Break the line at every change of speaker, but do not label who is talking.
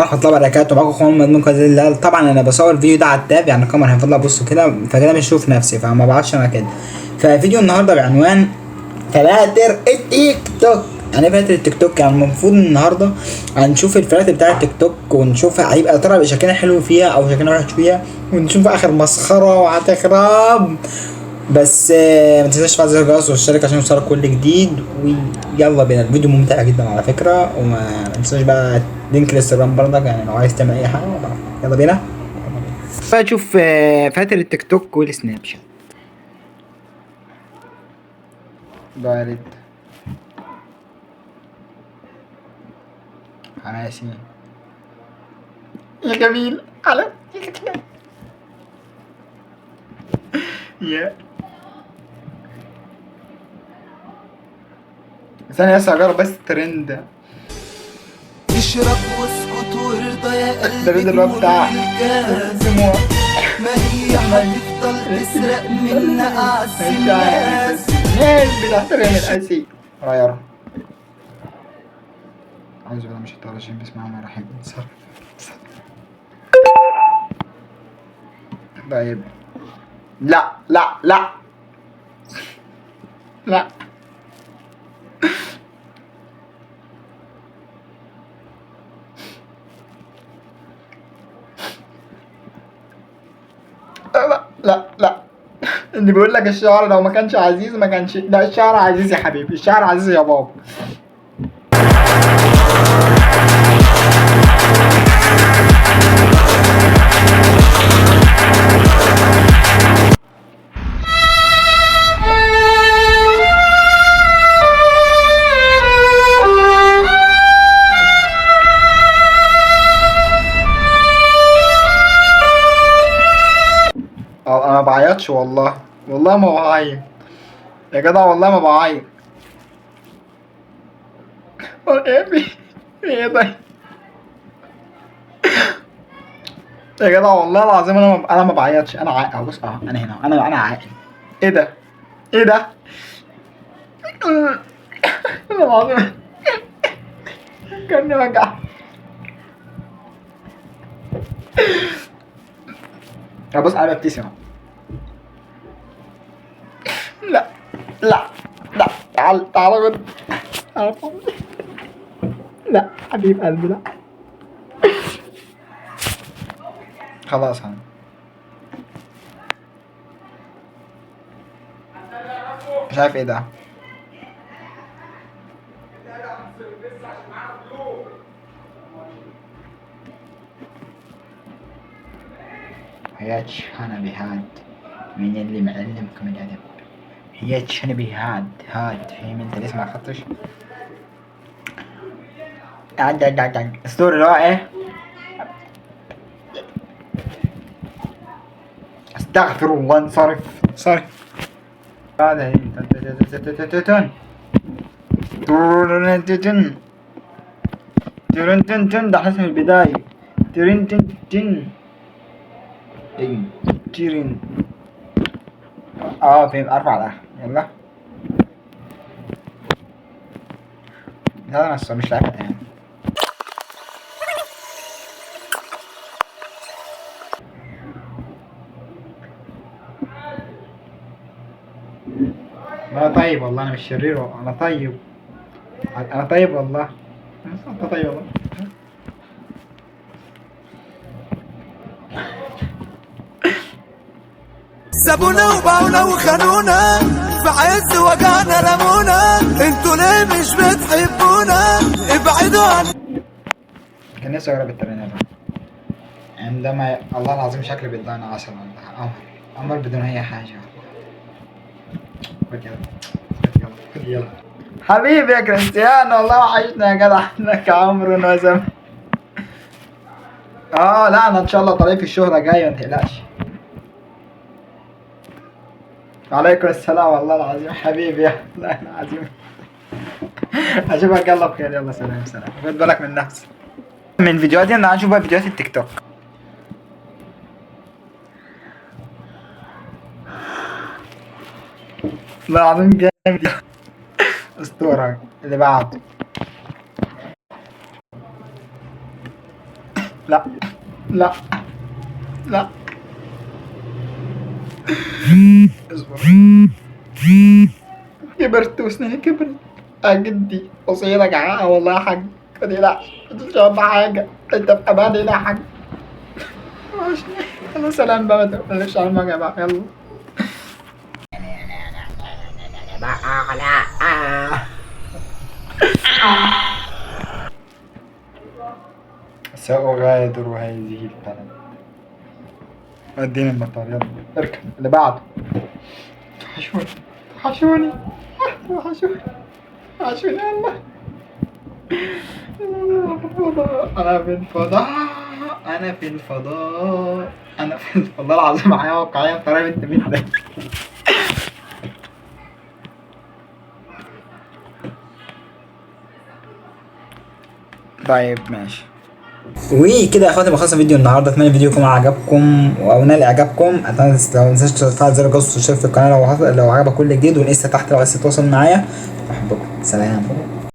ورحمة الله وبركاته. معاكم اخوان مدمن قناة الله. طبعا انا بصور الفيديو ده على التاب، يعني الكاميرا هيفضل ابص كده، فكده مش هشوف نفسي، فما بعرفش انا كده. ففيديو النهارده بعنوان فلاتر التيك توك. يعني ايه فلاتر التيك توك؟ يعني المفروض النهارده هنشوف الفلاتر بتاع التيك توك، ونشوف هيبقى ترى شكلنا حلو فيها او شكلنا وحش فيها، ونشوف اخر مسخره وهتخرب. بس ما تنساش تفعل زر الجرس واشترك عشان يوصلك كل جديد. ويلا بينا، الفيديو ممتع جدا على فكره. وما تنساش بقى لينك الانستجرام برضك، يعني لو عايز تعمل اي حاجه. يلا بينا بقى تشوف فلاتر التيك توك والسناب شات. بارد حماسي يا جميل على يا ثانية بس اجرب بس الترند ده.
اشرب واسكت وارضى يا
الترند
قلبي
اللي هو
جمهور
بتاع
الكاس.
دموع.
ما هي هتفضل تسرق منا اعز الناس.
ناس بتحترم الاسي غيرها. أعوذ بالله من الشيطان الرجيم، بسم الله الرحمن الرحيم. طيب لا لا لا لا لا لا لا. اللي بيقول لك الشعر لو ما كانش عزيز ما كانش، لا الشعر عزيز يا حبيبي، الشعر عزيز يا بابا. انا ما بعيطش والله، والله ما بعيط يا جدع، والله ما بعيط. ايه ايه ده يا جدع، والله العظيم انا ما بعيطش. انا عاقل، بص انا هنا، انا عاقل. ايه ده ايه ده والله العظيم كان وجع. بص انا ببتسم. لا لا لا، تعال تعال غد. لا حبيب قلبي لا. خلاص انا مش عارف ايه ده. هياتش انا بهاد من اللي معلمكم الادب. هياتش انا بهاد هاد، فاهم انت لسه ما خدتش. عد الستوري اللي هو ايه، استغفر الله انصرف صرف. هذا تن ده حسب البداية. ترين تن تن تيرين. فين ارفع ده. يلا هذا انا أصلاً مش لاعبها يعني. انا طيب والله، انا مش شرير، انا طيب، انا طيب والله، انت طيب والله.
سابونا وباعونا وخانونا في عز وجعنا رمونا. انتوا ليه مش بتحبونا؟ ابعدوا عن.
كان نفسي اجرب الترند ده عندما الله العظيم شكلي بيدانا عسل والله. قمر بدون اي حاجة. خد يلا خد يلا خد يلا حبيبي يا كريستيانو، والله وحشنا يا جدع، انك عمرو وزم. لا انا ان شاء الله طريق الشهرة جاي، ما تقلقش. وعليكم السلام والله العظيم حبيبي يا الله العظيم. اشوفك يلا بخير، يلا سلام سلام، خد بالك من نفسك. من فيديوهاتي انا هنشوف بقى فيديوهات التيك توك. والله العظيم جامد. اسطورة اللي بعده. لا لا لا اصبر. كبرت وسناني كبرت. جدي وصيلك عاقة والله يا حاج. ما تقلقش ما تشرب حاجة، انت في امان هنا يا حاج. يلا سلام بقى، ما تقولش على المجا بقى، يلا. سأغادر هذه البلد. اديني المطار، يلا اركب اللي بعده. وحشوني وحشوني وحشوني وحشوني والله. أنا في الفضاء، أنا في الفضاء، أنا في الفضاء العظيم. حياة واقعية بطريقة بنت مين ده. طيب ماشي. وكده يا اخواتي بخلص فيديو النهارده. اتمنى الفيديو يكون عجبكم او نال اعجابكم. اتمنى لو متنساش تفعل زر الجرس وتشترك في القناه لو عجبك كل جديد، والانستا تحت لو عايز تتواصل معايا. بحبكم، سلام.